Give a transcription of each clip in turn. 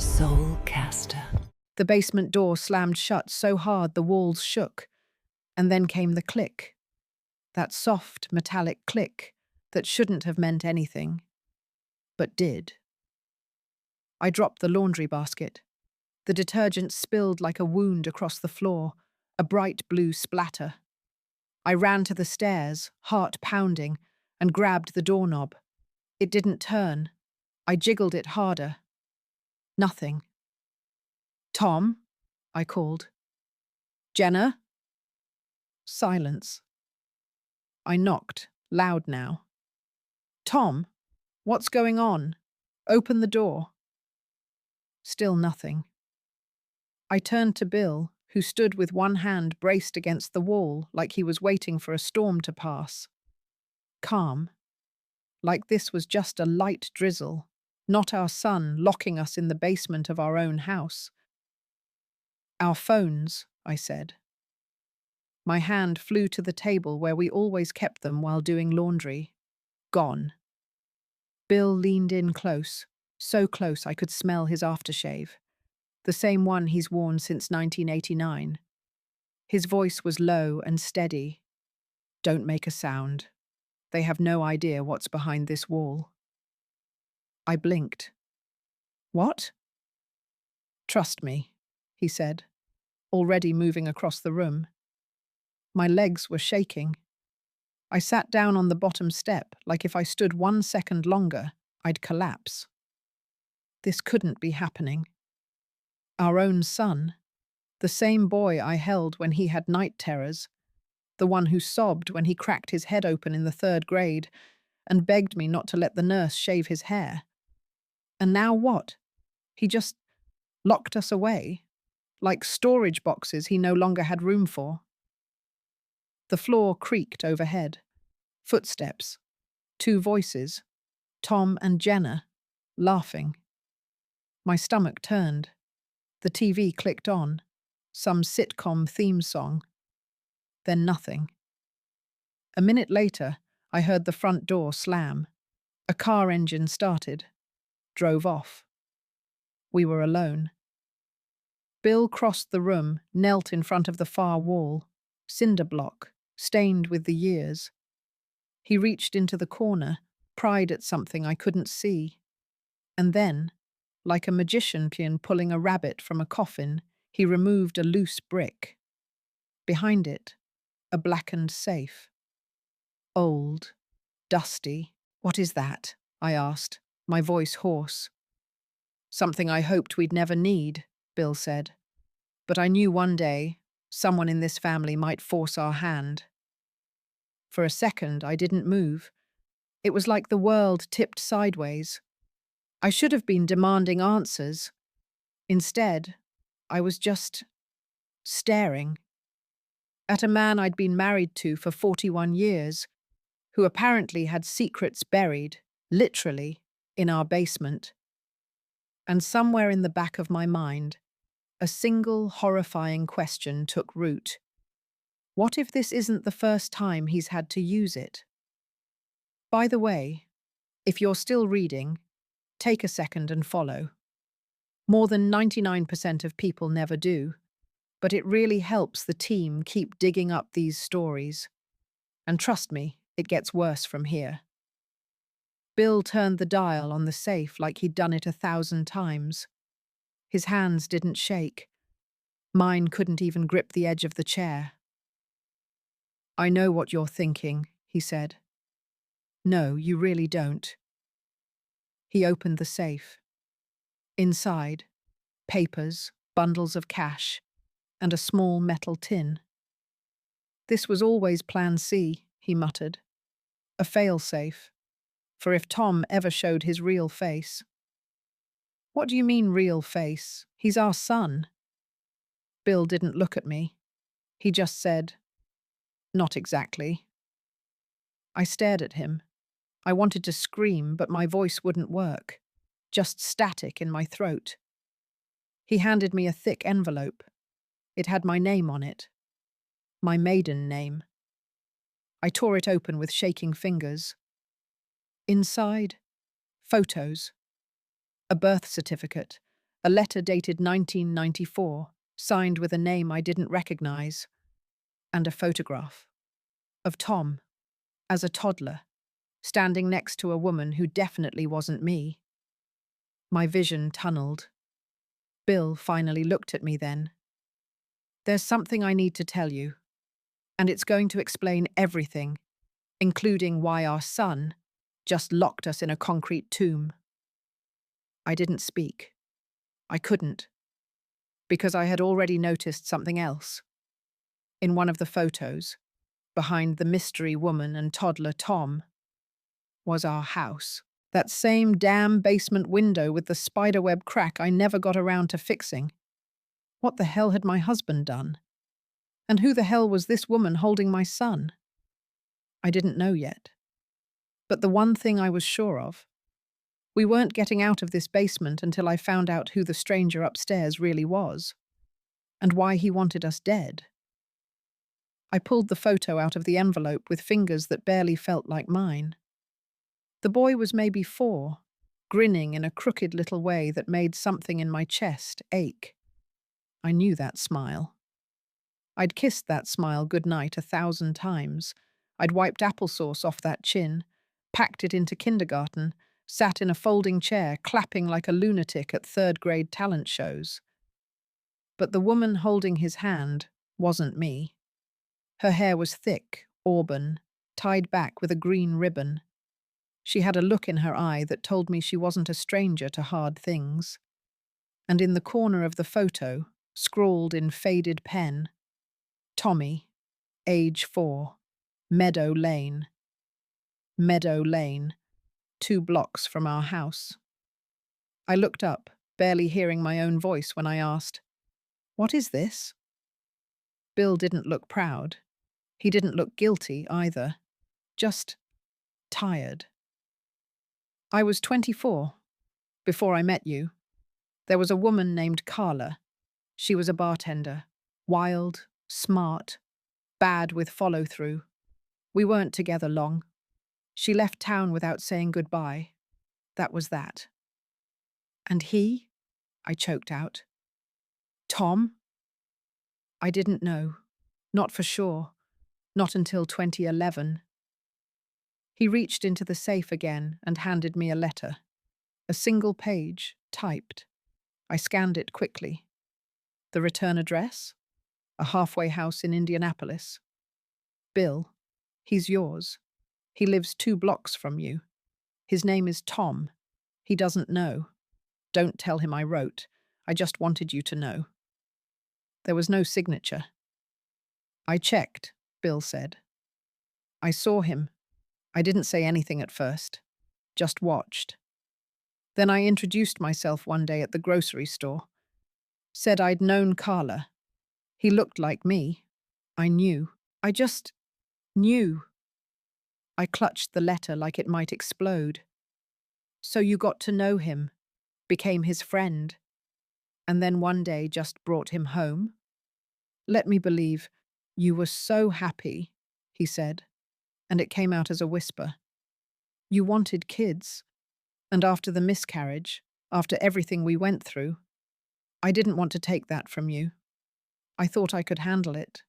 Soulcaster. The basement door slammed shut so hard the walls shook, and then came the click. That soft, metallic click that shouldn't have meant anything, but did. I dropped the laundry basket. The detergent spilled like a wound across the floor, a bright blue splatter. I ran to the stairs, heart pounding, and grabbed the doorknob. It didn't turn. I jiggled it harder. Nothing. "Tom?" I called. "Jenna?" Silence. I knocked, loud now. "Tom, what's going on? Open the door." Still nothing. I turned to Bill, who stood with one hand braced against the wall like he was waiting for a storm to pass. Calm. Like this was just a light drizzle, not our son locking us in the basement of our own house. "Our phones," I said. My hand flew to the table where we always kept them while doing laundry. Gone. Bill leaned in close, so close I could smell his aftershave. The same one he's worn since 1989. His voice was low and steady. "Don't make a sound. They have no idea what's behind this wall." I blinked. "What?" "Trust me," he said, already moving across the room. My legs were shaking. I sat down on the bottom step, like if I stood 1 second longer, I'd collapse. This couldn't be happening. Our own son, the same boy I held when he had night terrors, the one who sobbed when he cracked his head open in the 3rd grade and begged me not to let the nurse shave his hair. And now what? He just locked us away, like storage boxes he no longer had room for. The floor creaked overhead. Footsteps. 2 voices. Tom and Jenna, laughing. My stomach turned. The TV clicked on. Some sitcom theme song. Then nothing. A minute later, I heard the front door slam. A car engine started. Drove off. We were alone. Bill crossed the room, knelt in front of the far wall. Cinder block, stained with the years. He reached into the corner, pried at something I couldn't see. And then, like a magician pulling a rabbit from a coffin, he removed a loose brick. Behind it, a blackened safe. Old, dusty. "What is that?" I asked, my voice hoarse. "Something I hoped we'd never need," Bill said. "But I knew one day, someone in this family might force our hand." For a second, I didn't move. It was like the world tipped sideways. I should have been demanding answers. Instead, I was just staring at a man I'd been married to for 41 years, who apparently had secrets buried, literally, in our basement. And somewhere in the back of my mind, a single horrifying question took root. What if this isn't the first time he's had to use it? By the way, if you're still reading, take a second and follow. More than 99% of people never do, but it really helps the team keep digging up these stories. And trust me, it gets worse from here. Bill turned the dial on the safe like he'd done it 1,000 times. His hands didn't shake. Mine couldn't even grip the edge of the chair. "I know what you're thinking," he said. "No, you really don't." He opened the safe. Inside, papers, bundles of cash, and a small metal tin. "This was always Plan C," he muttered. "A fail-safe, for if Tom ever showed his real face." "What do you mean real face? He's our son." Bill didn't look at me. He just said, "Not exactly." I stared at him. I wanted to scream, but my voice wouldn't work. Just static in my throat. He handed me a thick envelope. It had my name on it. My maiden name. I tore it open with shaking fingers. Inside, photos. A birth certificate, A letter dated 1994, signed with a name I didn't recognize, and a photograph of Tom as a toddler, standing next to a woman who definitely wasn't me. My vision tunneled. Bill finally looked at me then. "There's something I need to tell you, and it's going to explain everything, including why our son just locked us in a concrete tomb." I didn't speak. I couldn't, because I had already noticed something else. In one of the photos, behind the mystery woman and toddler Tom, was our house. That same damn basement window with the spiderweb crack I never got around to fixing. What the hell had my husband done? And who the hell was this woman holding my son? I didn't know yet. But the one thing I was sure of, we weren't getting out of this basement until I found out who the stranger upstairs really was, and why he wanted us dead. I pulled the photo out of the envelope with fingers that barely felt like mine. The boy was maybe 4, grinning in a crooked little way that made something in my chest ache. I knew that smile. I'd kissed that smile goodnight 1,000 times. I'd wiped applesauce off that chin, packed it into kindergarten, sat in a folding chair, clapping like a lunatic at third-grade talent shows. But the woman holding his hand wasn't me. Her hair was thick, auburn, tied back with a green ribbon. She had a look in her eye that told me she wasn't a stranger to hard things. And in the corner of the photo, scrawled in faded pen, Tommy, age 4, Meadow Lane. Meadow Lane, 2 blocks from our house. I looked up, barely hearing my own voice when I asked, "What is this?" Bill didn't look proud. He didn't look guilty either. Just tired. "I was 24. Before I met you. There was a woman named Carla. She was a bartender. Wild, smart, bad with follow-through. We weren't together long. She left town without saying goodbye. That was that." "And he?" I choked out. "Tom?" I didn't know. Not for sure. Not until 2011. He reached into the safe again and handed me a letter. A single page, typed. I scanned it quickly. The return address? A halfway house in Indianapolis. "Bill, he's yours. He lives 2 blocks from you. His name is Tom. He doesn't know. Don't tell him I wrote. I just wanted you to know." There was no signature. "I checked," Bill said. "I saw him. I didn't say anything at first. Just watched. Then I introduced myself one day at the grocery store. Said I'd known Carla. He looked like me. I knew. I just knew." I clutched the letter like it might explode. "So you got to know him, became his friend, and then one day just brought him home?" "Let me believe. You were so happy," he said, and it came out as a whisper. "You wanted kids, and after the miscarriage, after everything we went through, I didn't want to take that from you. I thought I could handle it.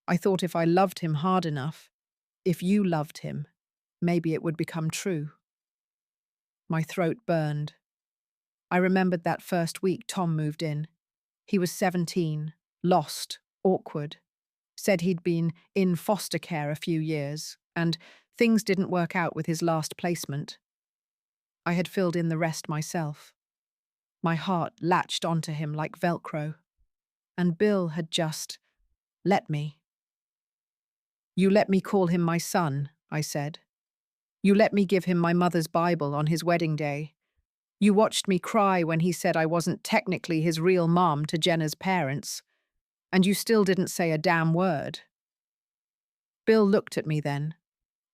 I thought if I loved him hard enough, if you loved him, maybe it would become true." My throat burned. I remembered that first week Tom moved in. He was 17, lost, awkward. Said he'd been in foster care a few years, and things didn't work out with his last placement. I had filled in the rest myself. My heart latched onto him like Velcro. And Bill had just let me. "You let me call him my son," I said. "You let me give him my mother's Bible on his wedding day. You watched me cry when he said I wasn't technically his real mom to Jenna's parents. And you still didn't say a damn word." Bill looked at me then,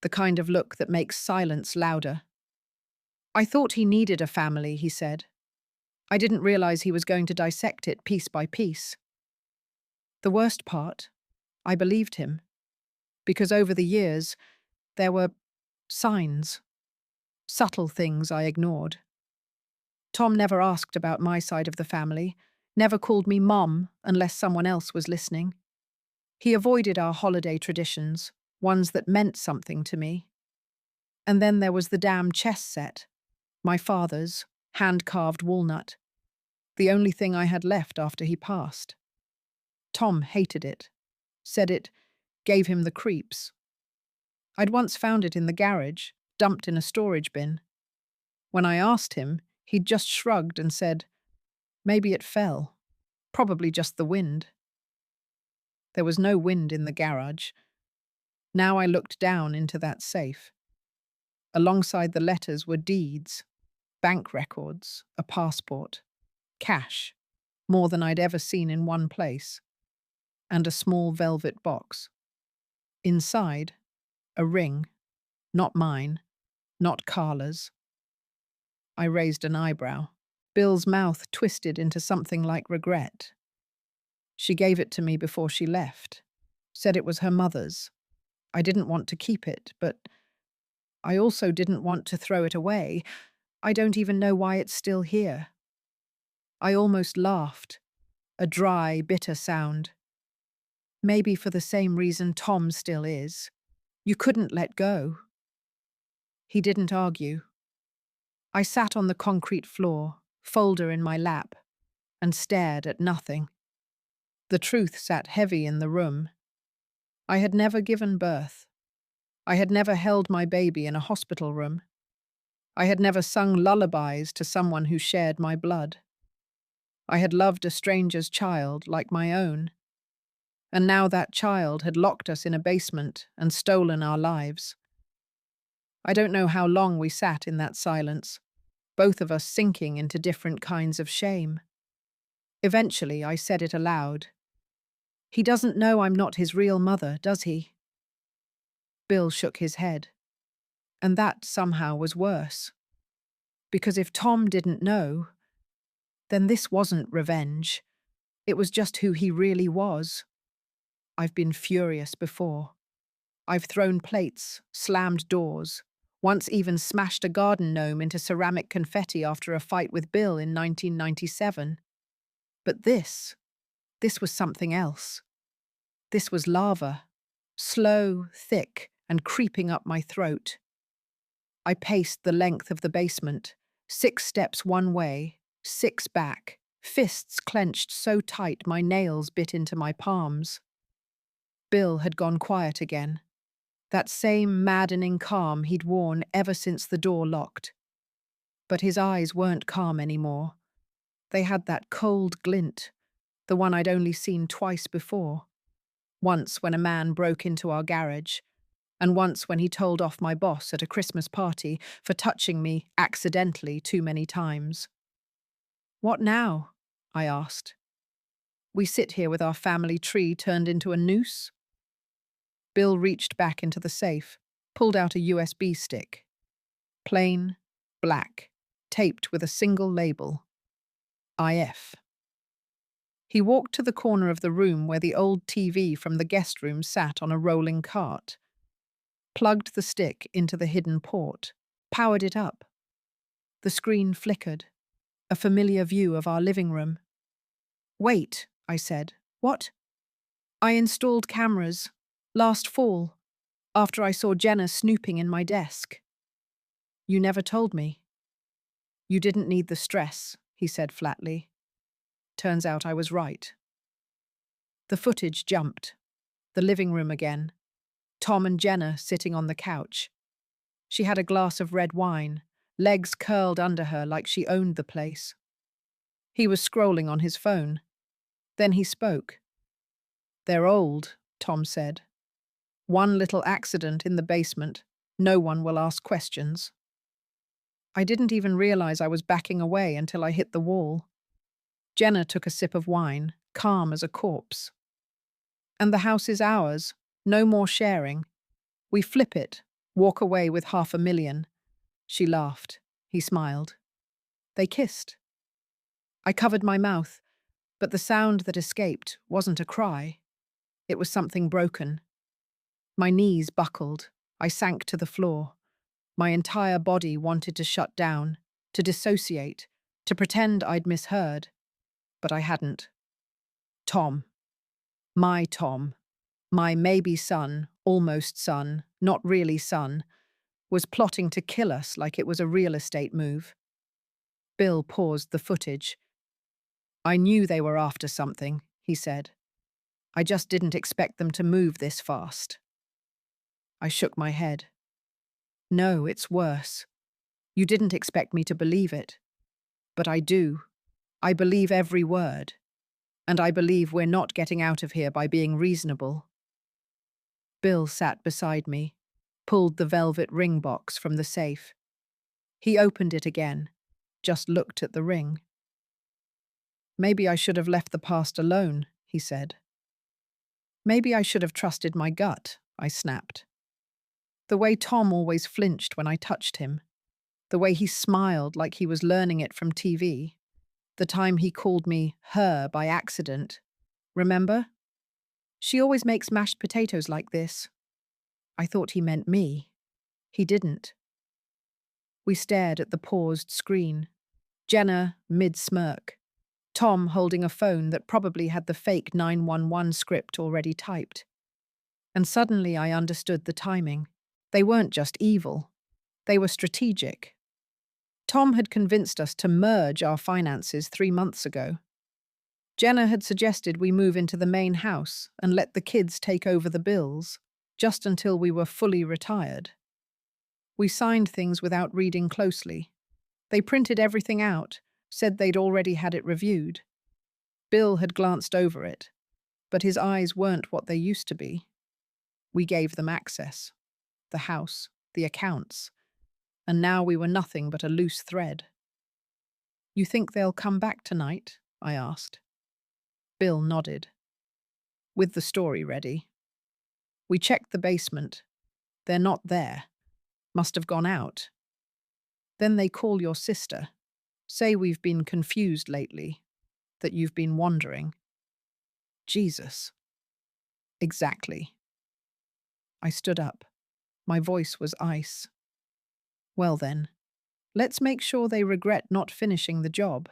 the kind of look that makes silence louder. "I thought he needed a family," he said. "I didn't realize he was going to dissect it piece by piece." The worst part, I believed him. Because over the years, there were signs, subtle things I ignored. Tom never asked about my side of the family, never called me Mom unless someone else was listening. He avoided our holiday traditions, ones that meant something to me. And then there was the damn chess set, my father's, hand-carved walnut, the only thing I had left after he passed. Tom hated it, said it gave him the creeps. I'd once found it in the garage, dumped in a storage bin. When I asked him, he'd just shrugged and said, maybe it fell, probably just the wind. There was no wind in the garage. Now I looked down into that safe. Alongside the letters were deeds, bank records, a passport, cash, more than I'd ever seen in one place, and a small velvet box. Inside, a ring, not mine, not Carla's. I raised an eyebrow. Bill's mouth twisted into something like regret. She gave it to me before she left, said it was her mother's. I didn't want to keep it, but I also didn't want to throw it away. I don't even know why it's still here. I almost laughed, a dry, bitter sound. Maybe for the same reason Tom still is. You couldn't let go. He didn't argue. I sat on the concrete floor, folder in my lap, and stared at nothing. The truth sat heavy in the room. I had never given birth. I had never held my baby in a hospital room. I had never sung lullabies to someone who shared my blood. I had loved a stranger's child like my own. And now that child had locked us in a basement and stolen our lives. I don't know how long we sat in that silence, both of us sinking into different kinds of shame. Eventually, I said it aloud. He doesn't know I'm not his real mother, does he? Bill shook his head. And that somehow was worse. Because if Tom didn't know, then this wasn't revenge. It was just who he really was. I've been furious before. I've thrown plates, slammed doors, once even smashed a garden gnome into ceramic confetti after a fight with Bill in 1997. But this was something else. This was lava, slow, thick, and creeping up my throat. I paced the length of the basement, 6 steps one way, 6 back, fists clenched so tight my nails bit into my palms. Bill had gone quiet again. That same maddening calm he'd worn ever since the door locked. But his eyes weren't calm anymore. They had that cold glint, the one I'd only seen twice before. Once when a man broke into our garage, and once when he told off my boss at a Christmas party for touching me accidentally too many times. What now? I asked. We sit here with our family tree turned into a noose? Bill reached back into the safe, pulled out a USB stick. Plain, black, taped with a single label. IF. He walked to the corner of the room where the old TV from the guest room sat on a rolling cart, plugged the stick into the hidden port, powered it up. The screen flickered, a familiar view of our living room. Wait, I said. What? I installed cameras, last fall, after I saw Jenna snooping in my desk. You never told me. You didn't need the stress, he said flatly. Turns out I was right. The footage jumped. The living room again. Tom and Jenna sitting on the couch. She had a glass of red wine, legs curled under her like she owned the place. He was scrolling on his phone. Then he spoke. They're old, Tom said. One little accident in the basement. No one will ask questions. I didn't even realize I was backing away until I hit the wall. Jenna took a sip of wine, calm as a corpse. And the house is ours. No more sharing. We flip it, walk away with $500,000. She laughed. He smiled. They kissed. I covered my mouth, but the sound that escaped wasn't a cry. It was something broken. My knees buckled. I sank to the floor. My entire body wanted to shut down, to dissociate, to pretend I'd misheard, but I hadn't. Tom. My maybe son, almost son, not really son, was plotting to kill us like it was a real estate move. Bill paused the footage. I knew they were after something, he said. I just didn't expect them to move this fast. I shook my head. No, it's worse. You didn't expect me to believe it. But I do. I believe every word. And I believe we're not getting out of here by being reasonable. Bill sat beside me, pulled the velvet ring box from the safe. He opened it again, just looked at the ring. Maybe I should have left the past alone, he said. Maybe I should have trusted my gut, I snapped. The way Tom always flinched when I touched him. The way he smiled like he was learning it from TV. The time he called me her by accident. Remember? She always makes mashed potatoes like this. I thought he meant me. He didn't. We stared at the paused screen. Jenna mid-smirk. Tom holding a phone that probably had the fake 911 script already typed. And suddenly I understood the timing. They weren't just evil. They were strategic. Tom had convinced us to merge our finances 3 months ago. Jenna had suggested we move into the main house and let the kids take over the bills, just until we were fully retired. We signed things without reading closely. They printed everything out, said they'd already had it reviewed. Bill had glanced over it, but his eyes weren't what they used to be. We gave them access. The house, the accounts. And now we were nothing but a loose thread. You think they'll come back tonight? I asked. Bill nodded. With the story ready. We checked the basement. They're not there. Must have gone out. Then they call your sister. Say we've been confused lately. That you've been wandering. Jesus. Exactly. I stood up. My voice was ice. Well then, let's make sure they regret not finishing the job.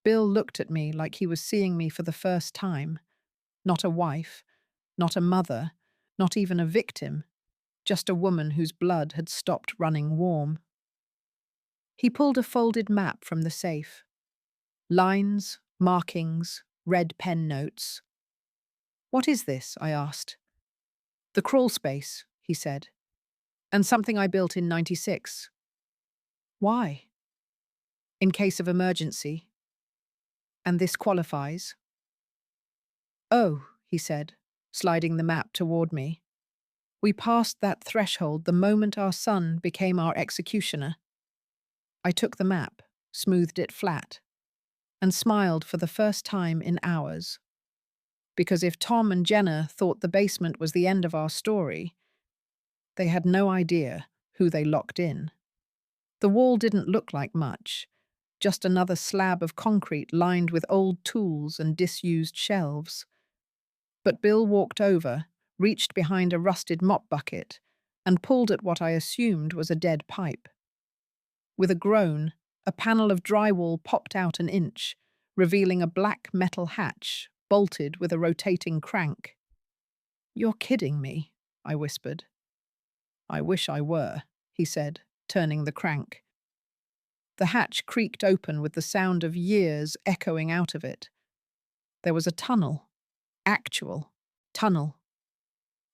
Bill looked at me like he was seeing me for the first time. Not a wife, not a mother, not even a victim, just a woman whose blood had stopped running warm. He pulled a folded map from the safe. Lines, markings, red pen notes. What is this? I asked. The crawl space, he said. And something I built in '96. Why? In case of emergency. And this qualifies? Oh, he said, sliding the map toward me. We passed that threshold the moment our son became our executioner. I took the map, smoothed it flat, and smiled for the first time in hours. Because if Tom and Jenna thought the basement was the end of our story, they had no idea who they locked in. The wall didn't look like much, just another slab of concrete lined with old tools and disused shelves. But Bill walked over, reached behind a rusted mop bucket, and pulled at what I assumed was a dead pipe. With a groan, a panel of drywall popped out an inch, revealing a black metal hatch, bolted with a rotating crank. You're kidding me, I whispered. I wish I were, he said, turning the crank. The hatch creaked open with the sound of years echoing out of it. There was a tunnel. Actual tunnel.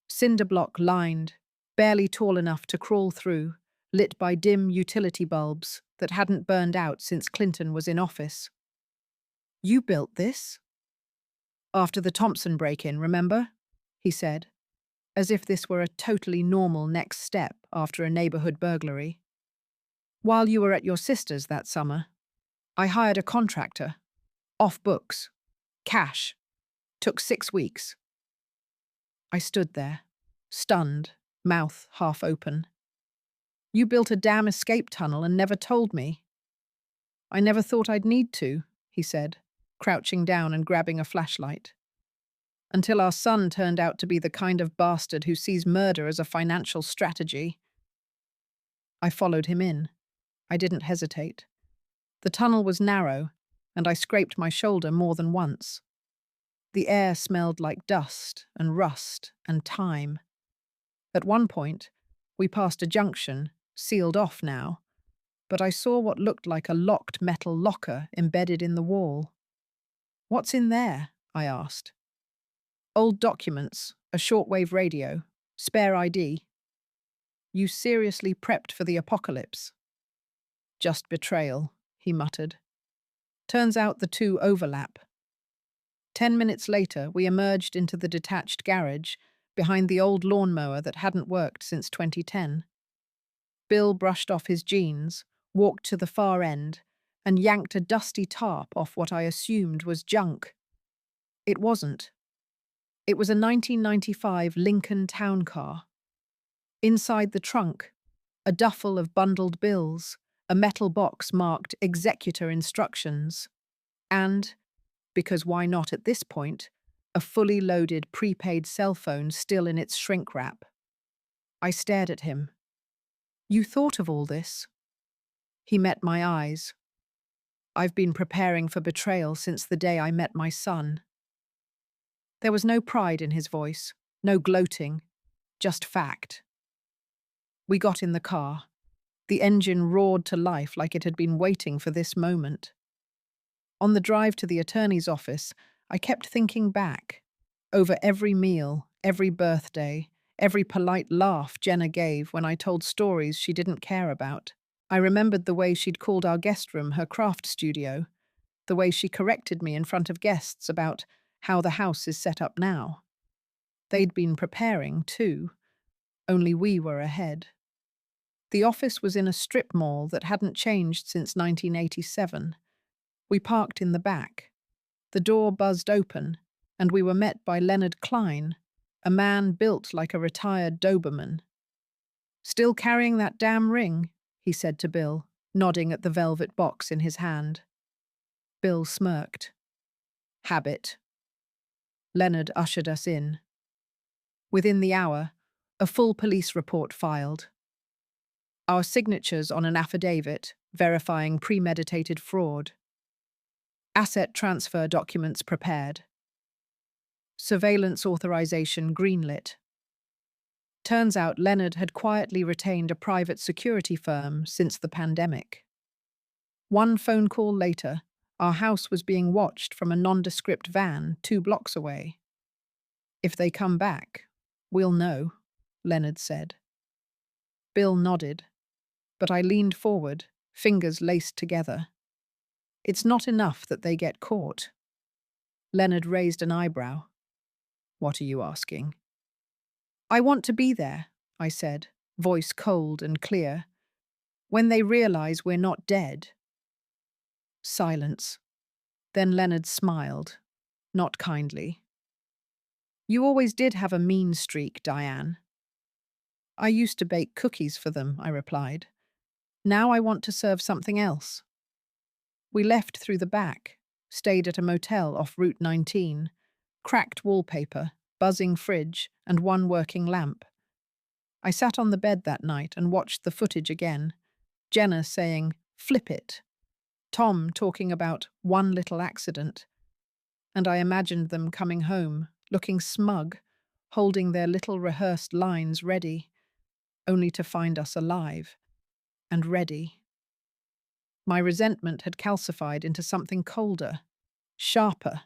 Cinder block lined, barely tall enough to crawl through, lit by dim utility bulbs that hadn't burned out since Clinton was in office. You built this? After the Thompson break-in, remember? He said, as if this were a totally normal next step after a neighborhood burglary. While you were at your sister's that summer, I hired a contractor. Off books. Cash. Took 6 weeks. I stood there, stunned, mouth half open. You built a damn escape tunnel and never told me. I never thought I'd need to, he said, crouching down and grabbing a flashlight. Until our son turned out to be the kind of bastard who sees murder as a financial strategy. I followed him in. I didn't hesitate. The tunnel was narrow, and I scraped my shoulder more than once. The air smelled like dust and rust and time. At one point, we passed a junction, sealed off now, but I saw what looked like a locked metal locker embedded in the wall. "What's in there?" I asked. "Old documents, a shortwave radio, spare ID." "You seriously prepped for the apocalypse?" "Just betrayal," he muttered. Turns out the two overlap. 10 minutes later, we emerged into the detached garage behind the old lawnmower that hadn't worked since 2010. Bill brushed off his jeans, walked to the far end, and yanked a dusty tarp off what I assumed was junk. It wasn't. It was a 1995 Lincoln Town Car. Inside the trunk, a duffel of bundled bills, a metal box marked Executor Instructions, and, because why not at this point, a fully loaded prepaid cell phone still in its shrink wrap. I stared at him. "You thought of all this?" He met my eyes. "I've been preparing for betrayal since the day I met my son." There was no pride in his voice, no gloating, just fact. We got in the car. The engine roared to life like it had been waiting for this moment. On the drive to the attorney's office, I kept thinking back, over every meal, every birthday, every polite laugh Jenna gave when I told stories she didn't care about. I remembered the way she'd called our guest room her craft studio, the way she corrected me in front of guests about how the house is set up now. They'd been preparing, too, only we were ahead. The office was in a strip mall that hadn't changed since 1987. We parked in the back. The door buzzed open, and we were met by Leonard Klein, a man built like a retired Doberman. "Still carrying that damn ring?" he said to Bill, nodding at the velvet box in his hand. Bill smirked. "Habit." Leonard ushered us in. Within the hour, a full police report filed. Our signatures on an affidavit verifying premeditated fraud. Asset transfer documents prepared. Surveillance authorization greenlit. Turns out Leonard had quietly retained a private security firm since the pandemic. One phone call later, our house was being watched from a nondescript van 2 blocks away. "If they come back, we'll know," Leonard said. Bill nodded, but I leaned forward, fingers laced together. "It's not enough that they get caught." Leonard raised an eyebrow. "What are you asking?" "I want to be there," I said, voice cold and clear. "When they realize we're not dead." Silence. Then Leonard smiled, not kindly. "You always did have a mean streak, Diane." "I used to bake cookies for them," I replied. "Now I want to serve something else." We left through the back, stayed at a motel off Route 19, cracked wallpaper, buzzing fridge, and one working lamp. I sat on the bed that night and watched the footage again. Jenna saying, "Flip it." Tom talking about one little accident. And I imagined them coming home, looking smug, holding their little rehearsed lines ready, only to find us alive and ready. My resentment had calcified into something colder, sharper,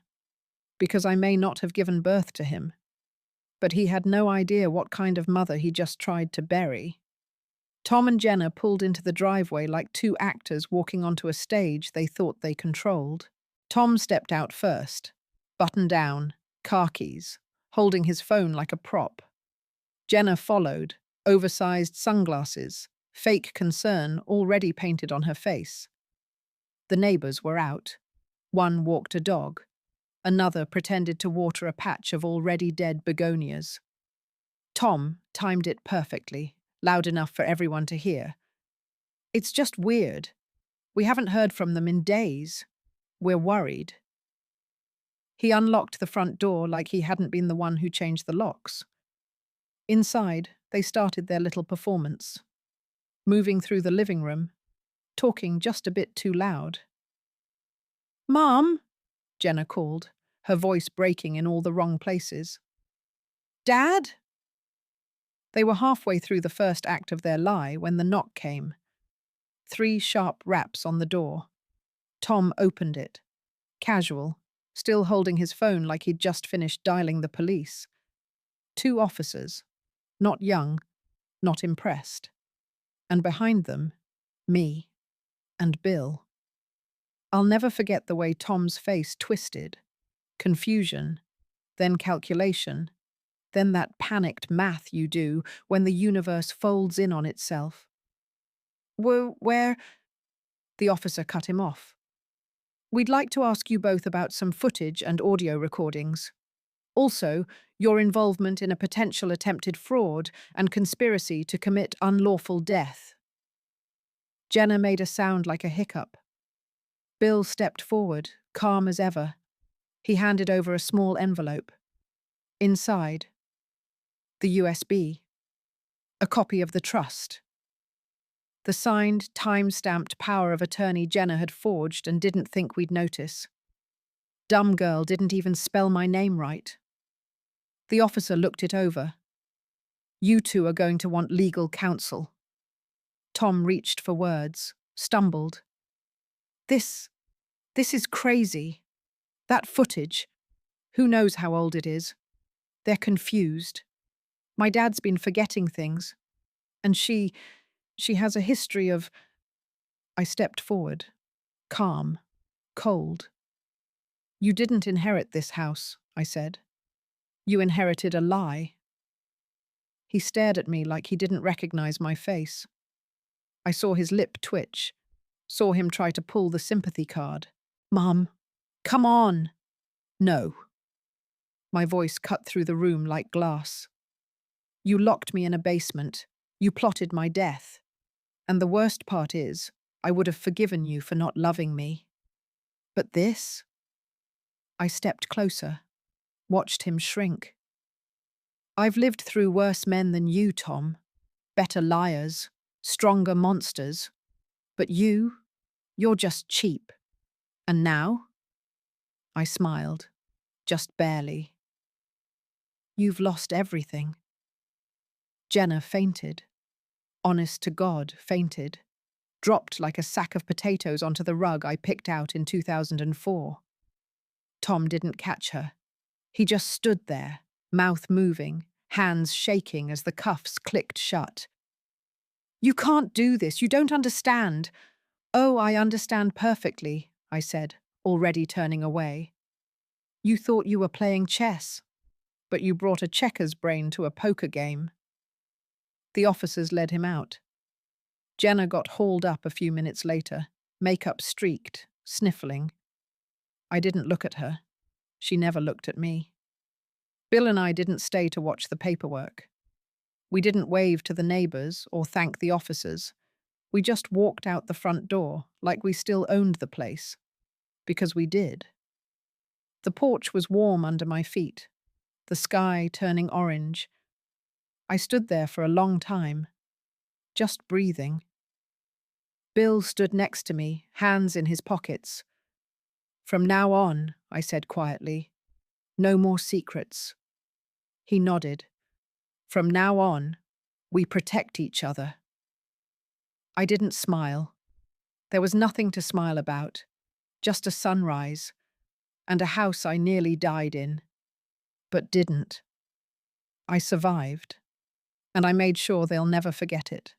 because I may not have given birth to him. But he had no idea what kind of mother he just tried to bury. Tom and Jenna pulled into the driveway like two actors walking onto a stage they thought they controlled. Tom stepped out first, button down, khakis, holding his phone like a prop. Jenna followed, oversized sunglasses, fake concern already painted on her face. The neighbors were out. One walked a dog. Another pretended to water a patch of already dead begonias. Tom timed it perfectly, loud enough for everyone to hear. "It's just weird. We haven't heard from them in days. We're worried." He unlocked the front door like he hadn't been the one who changed the locks. Inside, they started their little performance. Moving through the living room, talking just a bit too loud. "Mom," Jenna called, her voice breaking in all the wrong places. "Dad?" They were halfway through the first act of their lie when the knock came. 3 sharp raps on the door. Tom opened it. Casual, still holding his phone like he'd just finished dialing the police. 2 officers. Not young, not impressed. And behind them, me and Bill. I'll never forget the way Tom's face twisted. Confusion, then calculation, then that panicked math you do when the universe folds in on itself. Where? The officer cut him off. "We'd like to ask you both about some footage and audio recordings. Also, your involvement in a potential attempted fraud and conspiracy to commit unlawful death." Jenna made a sound like a hiccup. Bill stepped forward, calm as ever. He handed over a small envelope. Inside, the USB. A copy of the trust. The signed, time-stamped power of attorney Jenna had forged and didn't think we'd notice. Dumb girl didn't even spell my name right. The officer looked it over. "You two are going to want legal counsel." Tom reached for words, stumbled. This is crazy. That footage. Who knows how old it is? They're confused. My dad's been forgetting things. And she has a history of... I stepped forward, calm, cold. "You didn't inherit this house," I said. "You inherited a lie." He stared at me like he didn't recognize my face. I saw his lip twitch, saw him try to pull the sympathy card. "Mom, come on." "No." My voice cut through the room like glass. "You locked me in a basement. You plotted my death. And the worst part is, I would have forgiven you for not loving me. But this?" I stepped closer, watched him shrink. "I've lived through worse men than you, Tom. Better liars, stronger monsters. But you're just cheap. And now?" I smiled, just barely. "You've lost everything." Jenna fainted. Honest to God, fainted. Dropped like a sack of potatoes onto the rug I picked out in 2004. Tom didn't catch her. He just stood there, mouth moving, hands shaking as the cuffs clicked shut. "You can't do this. You don't understand." "Oh, I understand perfectly," I said, already turning away. "You thought you were playing chess, but you brought a checker's brain to a poker game." The officers led him out. Jenna got hauled up a few minutes later, makeup streaked, sniffling. I didn't look at her. She never looked at me. Bill and I didn't stay to watch the paperwork. We didn't wave to the neighbors or thank the officers. We just walked out the front door like we still owned the place. Because we did. The porch was warm under my feet, the sky turning orange. I stood there for a long time, just breathing. Bill stood next to me, hands in his pockets. "From now on," I said quietly, "no more secrets." He nodded. "From now on, we protect each other." I didn't smile. There was nothing to smile about, just a sunrise, and a house I nearly died in, but didn't. I survived, and I made sure they'll never forget it.